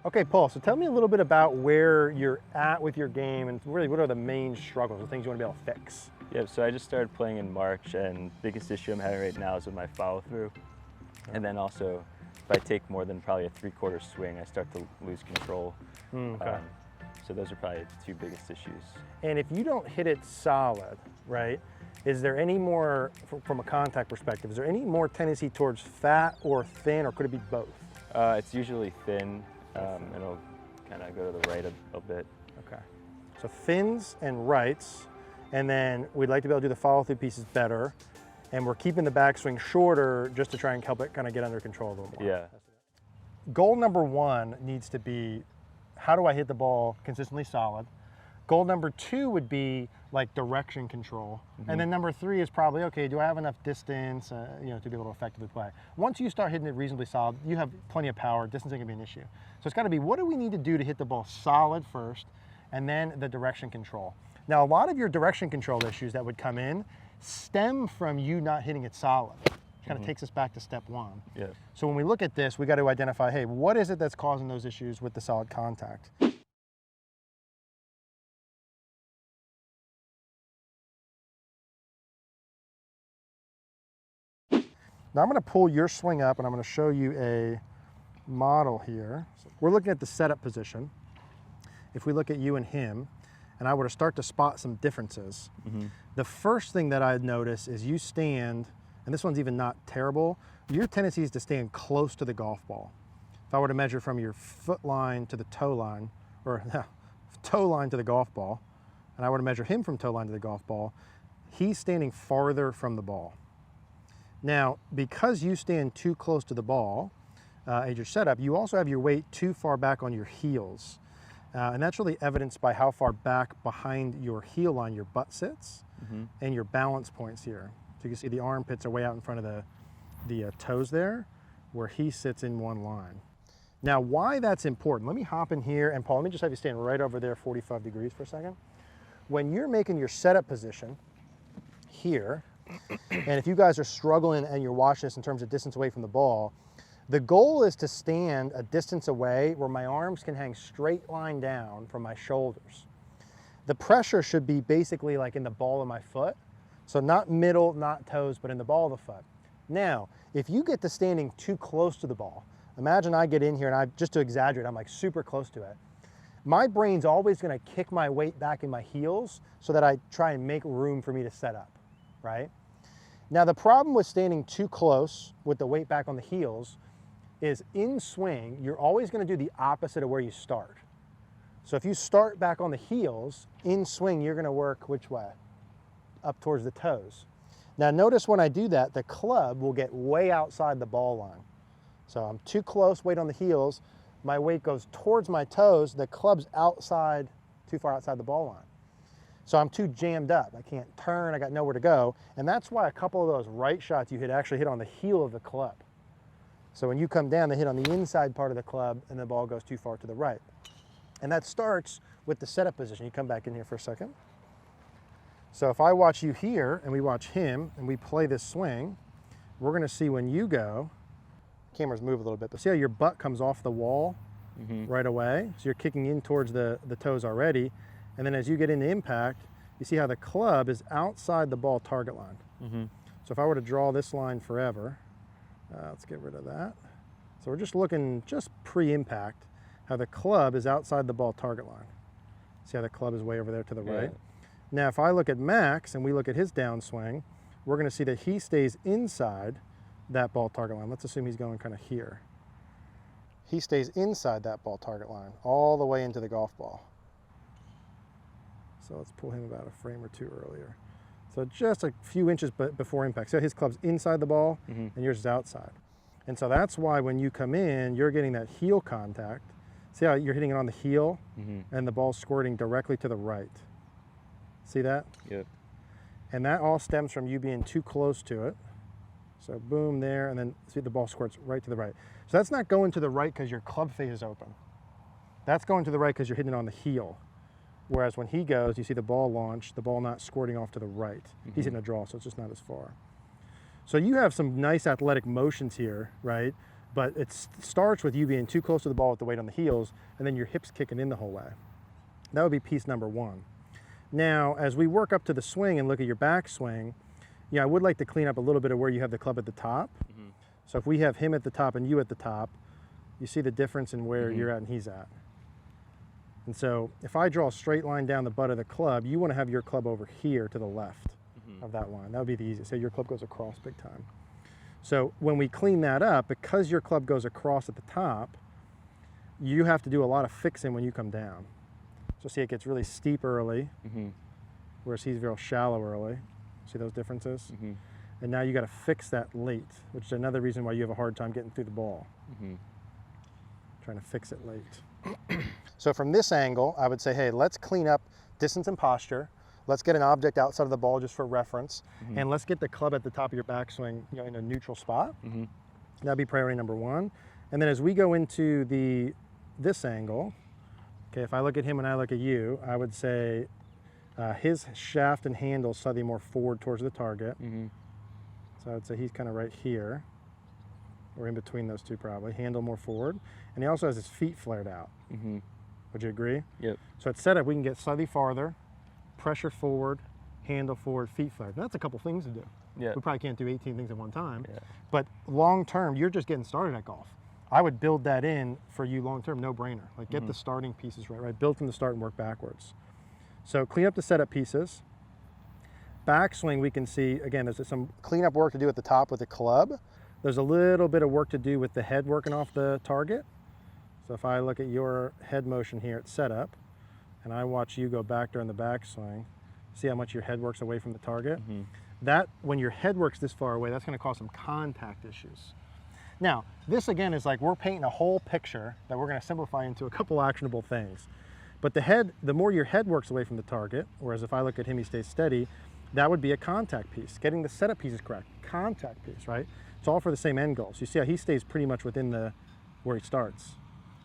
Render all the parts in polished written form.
Okay, Paul, so tell me a little bit about where you're at with your game and really what are the main struggles, the things you want to be able to fix? Yeah, so I just started playing in March, and biggest issue I'm having right now is with my follow through. And then also, if I take more than probably a 3/4 swing, I start to lose control. Okay. So those are probably the two biggest issues. And if you don't hit it solid, right, is there any more, from a contact perspective, is there any more tendency towards fat or thin, or could it be both? It's usually thin, and it'll kind of go to the right a bit. Okay. So thins and rights, and then we'd like to be able to do the follow-through pieces better, and we're keeping the backswing shorter just to try and help it kind of get under control a little more. Yeah. Goal number one needs to be, how do I hit the ball consistently solid? Goal number two would be like direction control. And then number three is probably, okay, do I have enough distance to be able to effectively play? Once you start hitting it reasonably solid, you have plenty of power, distance ain't gonna be an issue. So it's gotta be, what do we need to do to hit the ball solid first, and then the direction control. Now, a lot of your direction control issues that would come in stem from you not hitting it solid. It kind of takes us back to step one. Yeah. So when we look at this, we got to identify, hey, what is it that's causing those issues with the solid contact? Now I'm going to pull your swing up and I'm going to show you a model here. So we're looking at the setup position. If we look at you and him, and I were to start to spot some differences, the first thing that I'd notice is you stand, and this one's even not terrible, your tendency is to stand close to the golf ball. If I were to measure from your foot line to the toe line, or toe line to the golf ball, and I were to measure him from toe line to the golf ball, he's standing farther from the ball. Now, because you stand too close to the ball as your setup, you also have your weight too far back on your heels. And that's really evidenced by how far back behind your heel line your butt sits and your balance points here. So you can see the armpits are way out in front of the toes there, where he sits in one line. Now, why that's important, let me hop in here, and Paul, let me just have you stand right over there 45 degrees for a second. When you're making your setup position here, and if you guys are struggling and you're watching this in terms of distance away from the ball, the goal is to stand a distance away where my arms can hang straight line down from my shoulders. The pressure should be basically like in the ball of my foot. So not middle, not toes, but in the ball of the foot. Now, if you get to standing too close to the ball, imagine I get in here and just to exaggerate, I'm like super close to it. My brain's always gonna kick my weight back in my heels so that I try and make room for me to set up, right? Now, the problem with standing too close with the weight back on the heels is in swing, you're always gonna do the opposite of where you start. So if you start back on the heels, in swing, you're gonna work which way? Up towards the toes. Now notice when I do that, the club will get way outside the ball line. So I'm too close, weight on the heels, my weight goes towards my toes, the club's outside, too far outside the ball line. So I'm too jammed up, I can't turn, I got nowhere to go, and that's why a couple of those right shots you hit actually hit on the heel of the club. So when you come down, they hit on the inside part of the club and the ball goes too far to the right. And that starts with the setup position. You come back in here for a second. So if I watch you here and we watch him and we play this swing, we're gonna see when you go, cameras move a little bit, but see how your butt comes off the wall right away? So you're kicking in towards the toes already. And then as you get into impact, you see how the club is outside the ball target line. So if I were to draw this line forever, let's get rid of that. So we're just looking just pre-impact, how the club is outside the ball target line. See how the club is way over there to the right? Now, if I look at Max and we look at his downswing, we're gonna see that he stays inside that ball target line. Let's assume he's going kind of here. He stays inside that ball target line, all the way into the golf ball. So let's pull him about a frame or two earlier. So just a few inches before impact. So his club's inside the ball and yours is outside. And so that's why when you come in, you're getting that heel contact. See how you're hitting it on the heel and the ball's squirting directly to the right. See that? Yep. And that all stems from you being too close to it. So boom there, and then see the ball squirts right to the right. So that's not going to the right because your club face is open. That's going to the right because you're hitting it on the heel. Whereas when he goes, you see the ball launch, the ball not squirting off to the right. He's hitting a draw, so it's just not as far. So you have some nice athletic motions here, right? But it starts with you being too close to the ball with the weight on the heels, and then your hips kicking in the whole way. That would be piece number one. Now, as we work up to the swing and look at your backswing, I would like to clean up a little bit of where you have the club at the top. So if we have him at the top and you at the top, you see the difference in where you're at and he's at. And so if I draw a straight line down the butt of the club, you want to have your club over here to the left of that line. That would be the easiest. So your club goes across big time. So when we clean that up, because your club goes across at the top, you have to do a lot of fixing when you come down. So see, it gets really steep early, whereas he's real shallow early. See those differences? And now you got to fix that late, which is another reason why you have a hard time getting through the ball. Trying to fix it late. So from this angle, I would say, hey, let's clean up distance and posture. Let's get an object outside of the ball just for reference. And let's get the club at the top of your backswing in a neutral spot. That'd be priority number one. And then as we go into this angle, okay, if I look at him and I look at you, I would say his shaft and handle slightly more forward towards the target. So I would say he's kind of right here, or in between those two probably. Handle more forward. And he also has his feet flared out. Would you agree? Yep. So at setup, we can get slightly farther, pressure forward, handle forward, feet flared. That's a couple things to do. Yeah. We probably can't do 18 things at one time. Yeah. But long term, you're just getting started at golf. I would build that in for you long term, no brainer. Like get the starting pieces right? Build from the start and work backwards. So clean up the setup pieces. Backswing, we can see, again, there's some cleanup work to do at the top with the club. There's a little bit of work to do with the head working off the target. So if I look at your head motion here at setup, and I watch you go back during the backswing, see how much your head works away from the target? That, when your head works this far away, that's gonna cause some contact issues. Now, this again is like we're painting a whole picture that we're gonna simplify into a couple actionable things. But the more your head works away from the target, whereas if I look at him, he stays steady, that would be a contact piece. Getting the setup pieces correct, contact piece, right? It's all for the same end goal. So you see how he stays pretty much within where he starts.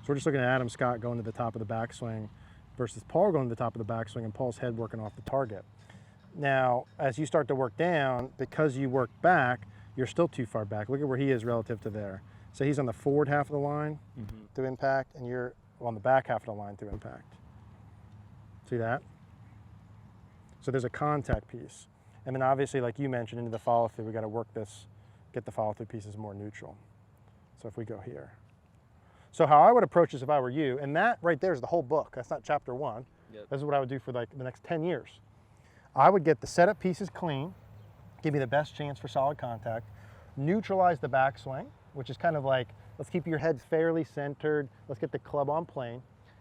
So we're just looking at Adam Scott going to the top of the backswing versus Paul going to the top of the backswing and Paul's head working off the target. Now, as you start to work down, because you work back, you're still too far back. Look at where he is relative to there. So he's on the forward half of the line through impact, and you're on the back half of the line through impact. See that? So there's a contact piece. And then obviously, like you mentioned, into the follow through, we got to work this, get the follow through pieces more neutral. So if we go here. So how I would approach this if I were you, and that right there is the whole book. That's not chapter one. This is what I would do for like the next 10 years. I would get the setup pieces clean, give me the best chance for solid contact, neutralize the backswing, which is kind of like, let's keep your head fairly centered, let's get the club on plane,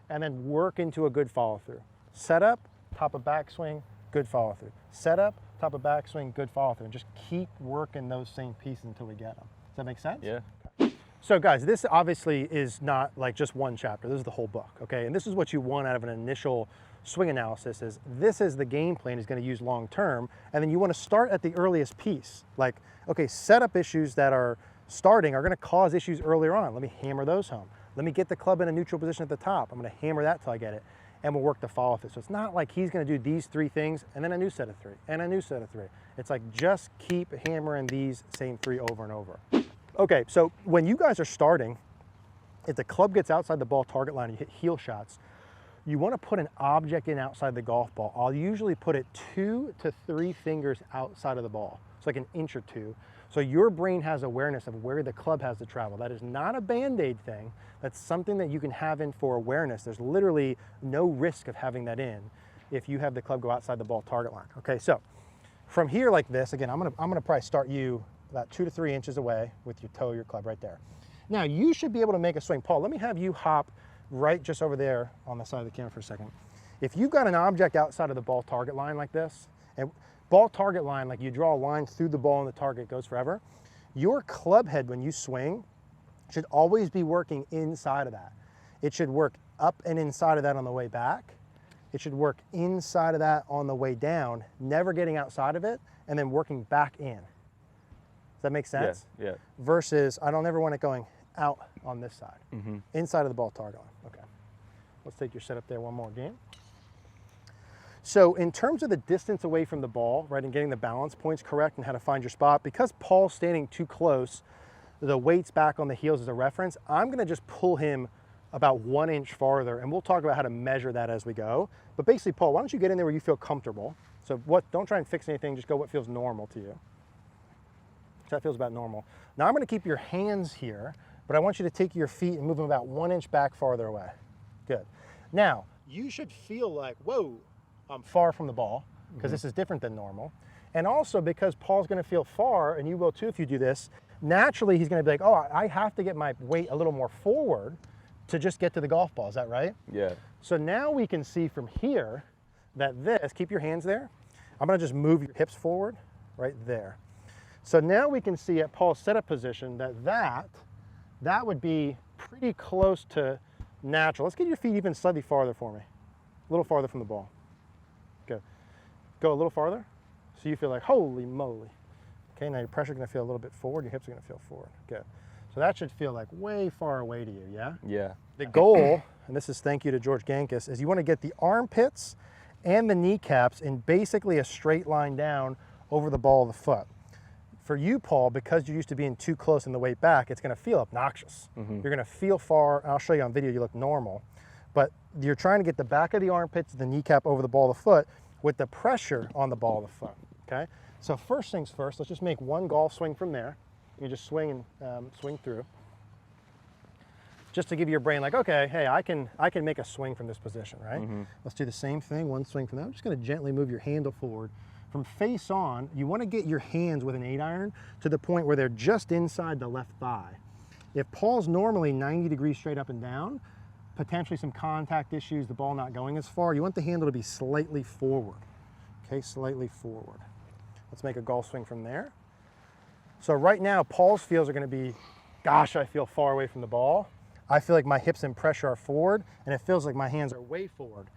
and then work into a good follow through. Setup, top of backswing, good follow through. Setup, top of backswing, good follow through, and just keep working those same pieces until we get them. Does that make sense? Yeah. Okay. So guys, this obviously is not like just one chapter. This is the whole book, okay? And this is what you want out of an initial swing analysis is this is the game plan he's going to use long term, and then you want to start at the earliest piece. Like, okay, setup issues that are starting are going to cause issues earlier on. Let me hammer those home. Let me get the club in a neutral position at the top. I'm going to hammer that till I get it, and we'll work the follow through. So it's not like he's going to do these three things and then a new set of three and a new set of three. It's like just keep hammering these same three over and over. Okay, so when you guys are starting, if the club gets outside the ball target line and you hit heel shots, you want to put an object in outside the golf ball. I'll usually put it 2 to 3 fingers outside of the ball. It's like an inch or two. So your brain has awareness of where the club has to travel. That is not a Band-Aid thing. That's something that you can have in for awareness. There's literally no risk of having that in if you have the club go outside the ball target line. Okay, so from here like this, again, I'm gonna probably start you about 2 to 3 inches away with your toe of your club right there. Now you should be able to make a swing. Paul, let me have you hop right just over there on the side of the camera for a second. If you've got an object outside of the ball target line like this, and ball target line, like you draw a line through the ball and the target goes forever, your club head when you swing should always be working inside of that. It should work up and inside of that on the way back. It should work inside of that on the way down, never getting outside of it, and then working back in. Does that make sense? Yeah, yeah. Versus, I don't ever want it going out on this side, inside of the ball target line. Okay, let's take your setup there one more again. So in terms of the distance away from the ball, right, and getting the balance points correct and how to find your spot, because Paul's standing too close, the weight's back on the heels as a reference, I'm gonna just pull him about 1 inch farther, and we'll talk about how to measure that as we go. But basically, Paul, why don't you get in there where you feel comfortable? So don't try and fix anything, just go what feels normal to you. So that feels about normal. Now I'm gonna keep your hands here, but I want you to take your feet and move them about 1 inch back farther away. Good. Now, you should feel like, whoa, I'm far from the ball, because this is different than normal. And also because Paul's gonna feel far, and you will too if you do this, naturally he's gonna be like, oh, I have to get my weight a little more forward to just get to the golf ball, is that right? Yeah. So now we can see from here that this, keep your hands there. I'm gonna just move your hips forward, right there. So now we can see at Paul's setup position that would be pretty close to natural. Let's get your feet even slightly farther for me. A little farther from the ball. Good. Go a little farther. So you feel like, holy moly. Okay, now your pressure's gonna feel a little bit forward, your hips are gonna feel forward. Good. So that should feel like way far away to you, yeah? Yeah. The goal, and this is thank you to George Gankis, is you wanna get the armpits and the kneecaps in basically a straight line down over the ball of the foot. For you, Paul, because you're used to being too close in the weight back, it's gonna feel obnoxious. You're gonna feel far, I'll show you on video, you look normal, but you're trying to get the back of the armpits, the kneecap over the ball of the foot with the pressure on the ball of the foot, okay? So first things first, let's just make one golf swing from there. You just swing and swing through. Just to give your brain like, okay, hey, I can make a swing from this position, right? Let's do the same thing, one swing from there. I'm just gonna gently move your handle forward. From face on, you wanna get your hands with an 8-iron to the point where they're just inside the left thigh. If Paul's normally 90 degrees straight up and down, potentially some contact issues, the ball not going as far, you want the handle to be slightly forward. Okay, slightly forward. Let's make a golf swing from there. So right now, Paul's feels are gonna be, gosh, I feel far away from the ball. I feel like my hips and pressure are forward, and it feels like my hands are way forward.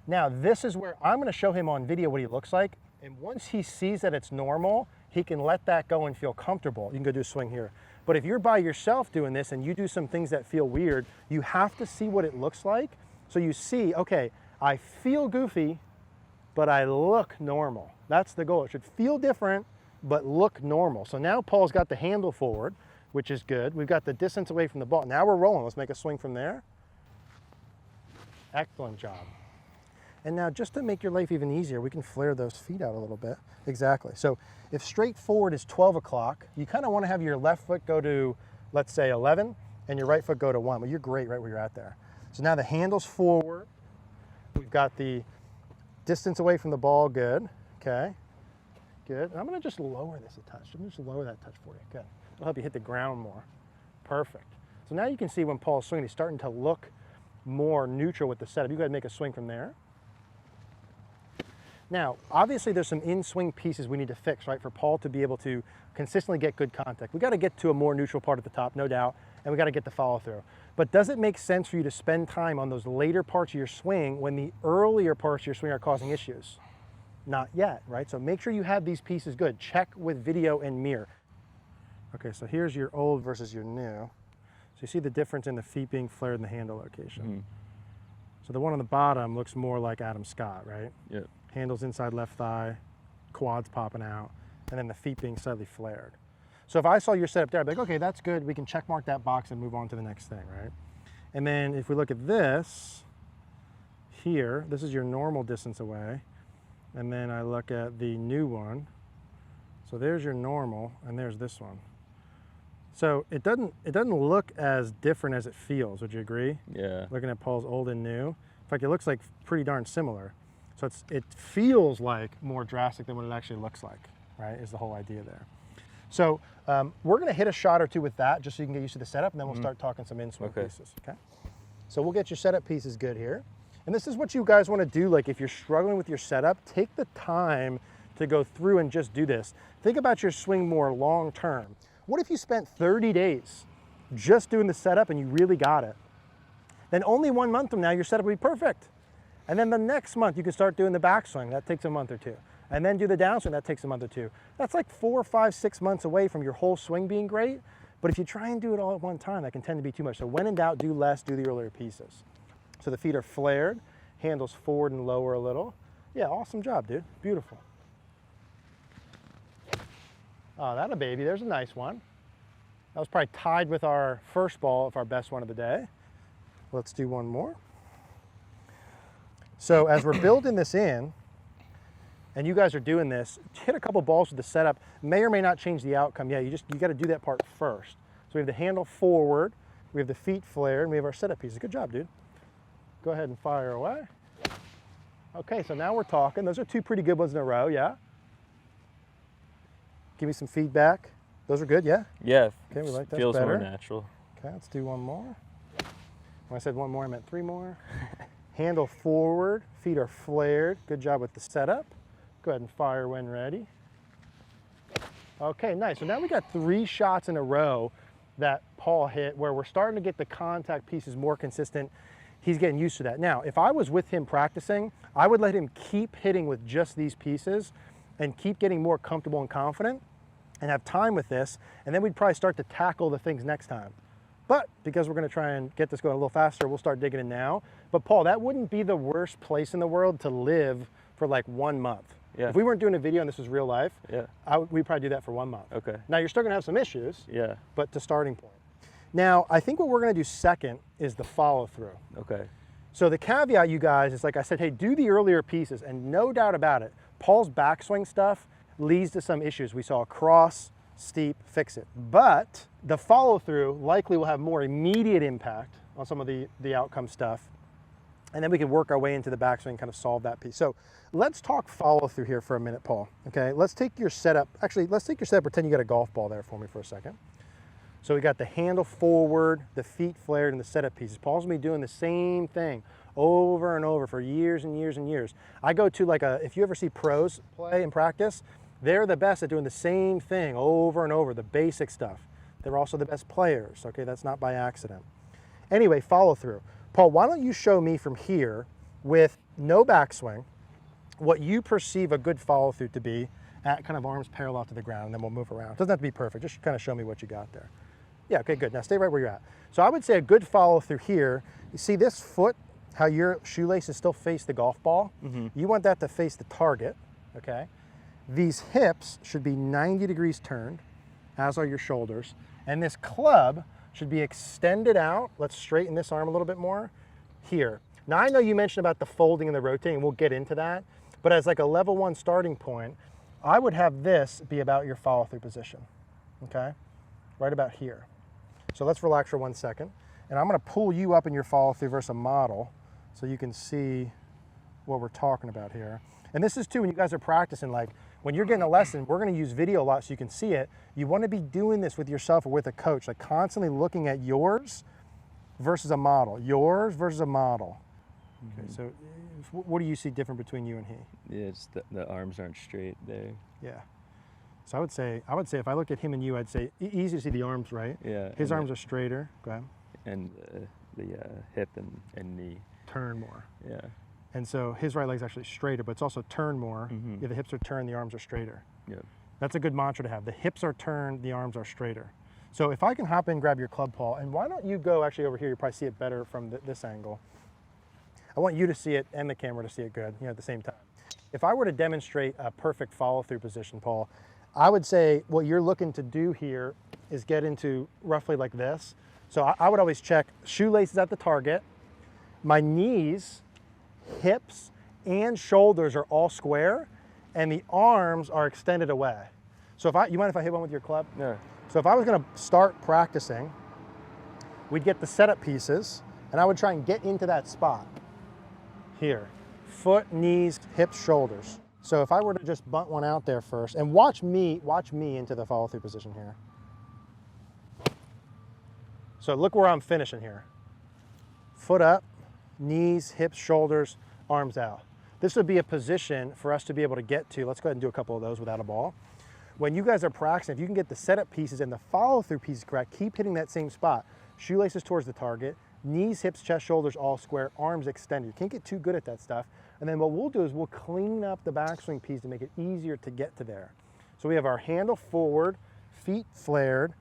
Now, this is where I'm gonna show him on video what he looks like, and once he sees that it's normal, he can let that go and feel comfortable. You can go do a swing here. But if you're by yourself doing this and you do some things that feel weird, you have to see what it looks like. So you see, okay, I feel goofy, but I look normal. That's the goal. It should feel different, but look normal. So now Paul's got the handle forward, which is good. We've got the distance away from the ball. Now we're rolling. Let's make a swing from there. Excellent job. And now just to make your life even easier, we can flare those feet out a little bit. Exactly. So if straight forward is 12 o'clock, you kind of want to have your left foot go to, let's say 11, and your right foot go to 1. Well, you're great right where you're at there. So now the handle's forward. We've got the distance away from the ball, good. Okay, good. And I'm gonna just lower this a touch. I'm gonna just lower that touch for you, good. It'll help you hit the ground more. Perfect. So now you can see when Paul's swinging, he's starting to look more neutral with the setup. You gotta make a swing from there. Now, obviously there's some in-swing pieces we need to fix, right, for Paul to be able to consistently get good contact. We got to get to a more neutral part at the top, no doubt, and we got to get the follow through. But does it make sense for you to spend time on those later parts of your swing when the earlier parts of your swing are causing issues? Not yet, right? So make sure you have these pieces good. Check with video and mirror. Okay, so here's your old versus your new. So you see the difference in the feet being flared in the handle location. So the one on the bottom looks more like Adam Scott, right? Yep. Handles inside left thigh, quads popping out, and then the feet being slightly flared. So if I saw your setup there, I'd be like, okay, that's good. We can check mark that box and move on to the next thing, right? And then if we look at this here, this is your normal distance away. And then I look at the new one. So there's your normal, and there's this one. So it doesn't look as different as it feels. Would you agree? Yeah. Looking at Paul's old and new. In fact, it looks like pretty darn similar. So it feels like more drastic than what it actually looks like, right, is the whole idea there. So we're gonna hit a shot or two with that just so you can get used to the setup, and then we'll start talking some in-swing pieces, okay? So we'll get your setup pieces good here. And this is what you guys wanna do, like if you're struggling with your setup, take the time to go through and just do this. Think about your swing more long-term. What if you spent 30 days just doing the setup and you really got it? Then only 1 month from now, your setup will be perfect. And then the next month, you can start doing the backswing. That takes a month or two. And then do the downswing. That takes a month or two. That's like 4, 5, 6 months away from your whole swing being great. But if you try and do it all at one time, that can tend to be too much. So when in doubt, do less, do the earlier pieces. So the feet are flared, handles forward and lower a little. Yeah, awesome job, dude. Beautiful. Oh, that a baby. There's a nice one. That was probably tied with our first ball of our best one of the day. Let's do one more. So as we're building this in, and you guys are doing this, hit a couple balls with the setup, may or may not change the outcome. Yeah, you got to do that part first. So we have the handle forward, we have the feet flared, and we have our setup pieces. Good job, dude. Go ahead and fire away. Okay, so now we're talking. Those are two pretty good ones in a row, yeah? Give me some feedback. Those are good, yeah? Yeah. Okay, we like that. Feels better. more natural. Okay, let's do one more. When I said one more, I meant three more. Handle forward, feet are flared. Good job with the setup. Go ahead and fire when ready. Okay, nice. So now we got 3 shots in a row that Paul hit where we're starting to get the contact pieces more consistent. He's getting used to that. Now, if I was with him practicing, I would let him keep hitting with just these pieces and keep getting more comfortable and confident and have time with this, and then we'd probably start to tackle the things next time. But because we're gonna try and get this going a little faster, we'll start digging in now. But Paul, that wouldn't be the worst place in the world to live for like 1 month. Yeah. If we weren't doing a video and this was real life, Yeah. we'd probably do that for 1 month. Okay. Now you're still gonna have some issues, Yeah. but to starting point. Now, I think what we're gonna do second is the follow through. Okay. So the caveat, you guys, is like I said, hey, do the earlier pieces, and no doubt about it, Paul's backswing stuff leads to some issues. We saw cross, steep, fix it. But the follow through likely will have more immediate impact on some of the outcome stuff. And then we can work our way into the backswing and kind of solve that piece. So let's talk follow through here for a minute, Paul. Okay, let's take your setup. Actually, let's take your setup, pretend you got a golf ball there for me for a second. So we got the handle forward, the feet flared, and the setup pieces. Paul's gonna be doing the same thing over and over for years and years and years. I go to like if you ever see pros play and practice, they're the best at doing the same thing over and over, the basic stuff. They're also the best players, okay? That's not by accident. Anyway, follow through. Paul, why don't you show me from here with no backswing, what you perceive a good follow through to be at kind of arms parallel to the ground, and then we'll move around. It doesn't have to be perfect, just kind of show me what you got there. Yeah, okay, good. Now stay right where you're at. So I would say a good follow through here, you see this foot, how your shoelaces still face the golf ball? Mm-hmm. You want that to face the target, okay? These hips should be 90 degrees turned, as are your shoulders. And this club should be extended out. Let's straighten this arm a little bit more here. Now I know you mentioned about the folding and the rotating, and we'll get into that, but as like a level 1 starting point, I would have this be about your follow through position, okay? Right about here. So let's relax for 1 second. And I'm gonna pull you up in your follow through versus a model so you can see what we're talking about here. And this is too, when you guys are practicing, like when you're getting a lesson, we're gonna use video a lot so you can see it. You wanna be doing this with yourself or with a coach, like constantly looking at yours versus a model, yours versus a model. Mm-hmm. Okay, so what do you see different between you and he? Yeah, it's the arms aren't straight there. Yeah. So I would say if I looked at him and you, I'd say easy to see the arms, right? Yeah. His arms are straighter. Go ahead. And the hip and knee. Turn more. Yeah. And so his right leg's actually straighter, but it's also turn more. Mm-hmm. Yeah, the hips are turned, the arms are straighter. Yeah. That's a good mantra to have. The hips are turned, the arms are straighter. So if I can hop in, grab your club, Paul, and why don't you go actually over here? You probably see it better from this angle. I want you to see it and the camera to see it good, at the same time. If I were to demonstrate a perfect follow-through position, Paul, I would say what you're looking to do here is get into roughly like this. So I would always check shoelaces at the target. My knees, hips, and shoulders are all square, and the arms are extended away. So you mind if I hit one with your club? Yeah. So if I was gonna start practicing, we'd get the setup pieces, and I would try and get into that spot here. Foot, knees, hips, shoulders. So if I were to just bunt one out there first, and watch me into the follow-through position here. So look where I'm finishing here. Foot up, knees, hips, shoulders, arms out. This would be a position for us to be able to get to. Let's go ahead and do a couple of those without a ball. When you guys are practicing, if you can get the setup pieces and the follow-through pieces correct, keep hitting that same spot. Shoelaces towards the target, knees, hips, chest, shoulders, all square, arms extended. You can't get too good at that stuff. And then what we'll do is we'll clean up the backswing piece to make it easier to get to there. So we have our handle forward, feet flared,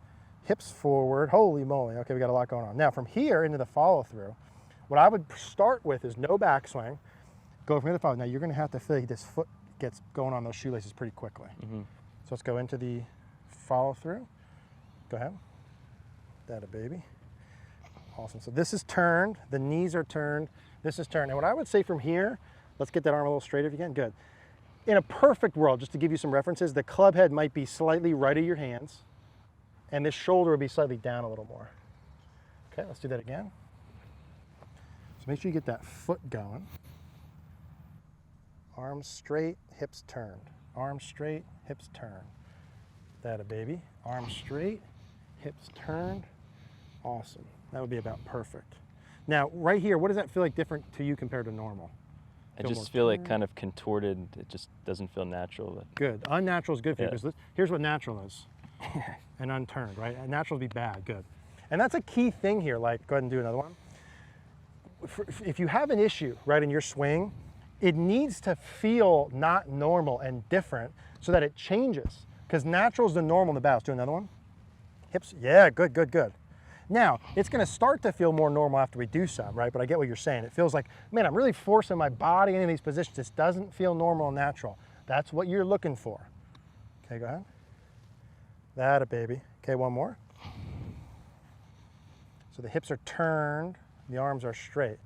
hips forward. Holy moly, okay, we got a lot going on. Now from here into the follow through, what I would start with is no backswing, go from here to the follow. Now you're gonna have to feel like this foot gets going on those shoelaces pretty quickly. Mm-hmm. So let's go into the follow through. Go ahead. That a baby. Awesome. So this is turned, the knees are turned, this is turned. And what I would say from here, let's get that arm a little straight if you can. Good. In a perfect world, just to give you some references, the club head might be slightly right of your hands, and this shoulder would be slightly down a little more. Okay, let's do that again. So make sure you get that foot going. Arms straight, hips turned. Arms straight, hips turned. That a baby. Arms straight, hips turned. Awesome. That would be about perfect. Now, right here, what does that feel like different to you compared to normal? I just feel like kind of contorted. It just doesn't feel natural. Good. Unnatural is good for you, because here's what natural is. And unturned, right? And natural would be bad. Good. And that's a key thing here. Like, go ahead and do another one. If you have an issue, right, in your swing, it needs to feel not normal and different so that it changes. Because natural is the normal in the bounce. Do another one. Hips. Yeah, good, good, good. Now, it's going to start to feel more normal after we do some, right? But I get what you're saying. It feels like, man, I'm really forcing my body into these positions. This doesn't feel normal and natural. That's what you're looking for. Okay, go ahead. That a baby. Okay, one more. So the hips are turned, the arms are straight.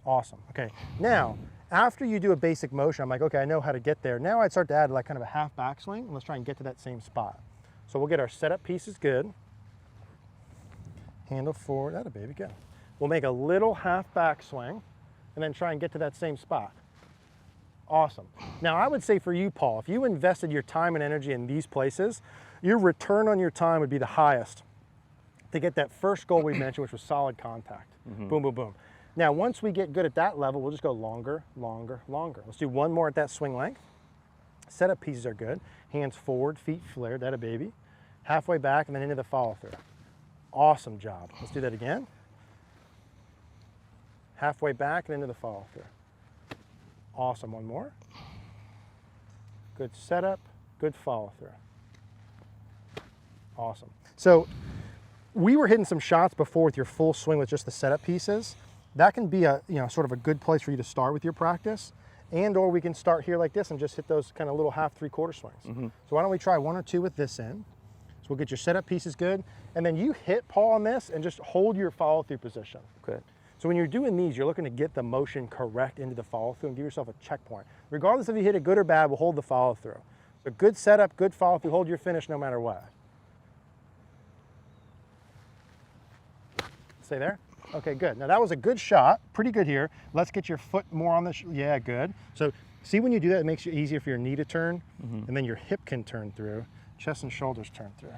Awesome. Okay, now, after you do a basic motion, I'm like, okay, I know how to get there. Now I'd start to add like kind of a half backswing, and let's try and get to that same spot. So we'll get our setup pieces good. Handle forward, that a baby, good. We'll make a little half backswing and then try and get to that same spot. Awesome. Now I would say for you, Paul, if you invested your time and energy in these places, your return on your time would be the highest to get that first goal we mentioned, which was solid contact. Boom, boom, boom. Now, once we get good at that level, we'll just go longer, longer, longer. Let's do one more at that swing length. Setup pieces are good. Hands forward, feet flared, that a baby. Halfway back and then into the follow through. Awesome job. Let's do that again. Halfway back and into the follow through. Awesome, one more. Good setup, good follow through. Awesome. So we were hitting some shots before with your full swing with just the setup pieces. That can be a, sort of a good place for you to start with your practice. And or we can start here like this and just hit those kind of little half, three-quarter swings. So why don't we try one or two with this in. So we'll get your setup pieces good. And then you hit Paul on this and just hold your follow-through position. Okay. So when you're doing these, you're looking to get the motion correct into the follow-through and give yourself a checkpoint. Regardless if you hit it good or bad, we'll hold the follow-through. So good setup, good follow-through, hold your finish no matter what. Stay there. Okay, good. Now that was a good shot, pretty good here. Let's get your foot more on the, yeah, good. So see when you do that, it makes it easier for your knee to turn, and then your hip can turn through, chest and shoulders turn through.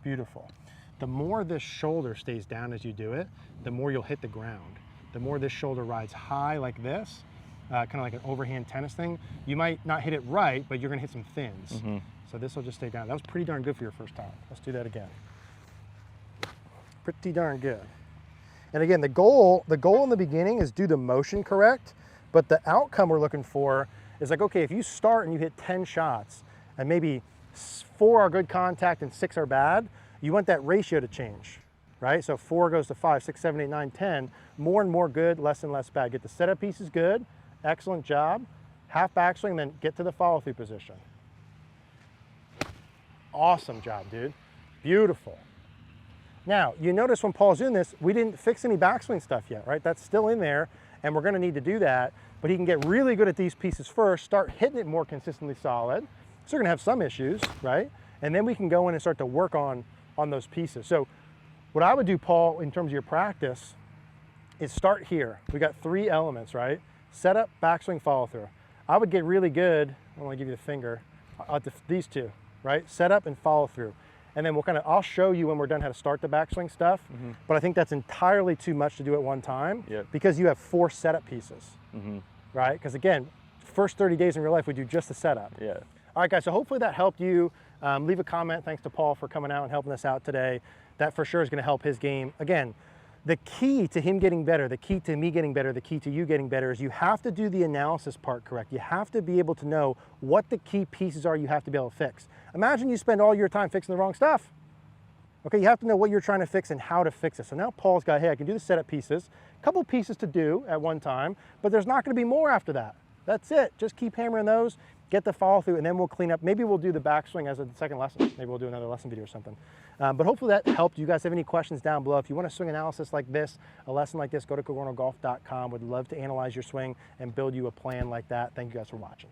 Beautiful. The more this shoulder stays down as you do it, the more you'll hit the ground. The more this shoulder rides high like this, kind of like an overhand tennis thing, you might not hit it right, but you're gonna hit some thins. So this will just stay down. That was pretty darn good for your first time. Let's do that again. Pretty darn good. And again, the goal in the beginning is do the motion correct, but the outcome we're looking for is like, okay, if you start and you hit 10 shots and maybe 4 are good contact and 6 are bad, you want that ratio to change, right? So 4 goes to 5, 6, 7, 8, 9, 10, more and more good, less and less bad. Get the setup pieces good, excellent job. Half backswing, then get to the follow through position. Awesome job, dude. Beautiful. Now, you notice when Paul's doing this, we didn't fix any backswing stuff yet, right? That's still in there, and we're gonna need to do that, but he can get really good at these pieces first, start hitting it more consistently solid. So we're gonna have some issues, right? And then we can go in and start to work on those pieces. So what I would do, Paul, in terms of your practice, is start here. We got 3 elements, right? Setup, backswing, follow through. I would get really good, I wanna give you the finger, these 2, right? Setup and follow through. And then I'll show you when we're done how to start the backswing stuff, but I think that's entirely too much to do at one time because you have 4 setup pieces, right? Because again, first 30 days in your life, we do just the setup. Yeah. All right, guys, so hopefully that helped you. Leave a comment. Thanks to Paul for coming out and helping us out today. That for sure is gonna help his game. Again, the key to him getting better, the key to me getting better, the key to you getting better is you have to do the analysis part correct. You have to be able to know what the key pieces are you have to be able to fix. Imagine you spend all your time fixing the wrong stuff. Okay, you have to know what you're trying to fix and how to fix it. So now Paul's got, hey, I can do the setup pieces, a couple pieces to do at one time, but there's not gonna be more after that. That's it. Just keep hammering those, get the follow through, and then we'll clean up. Maybe we'll do the backswing as a second lesson. Maybe we'll do another lesson video or something. But hopefully that helped. You guys have any questions down below? If you want a swing analysis like this, a lesson like this, go to cogornogolf.com. Would love to analyze your swing and build you a plan like that. Thank you guys for watching.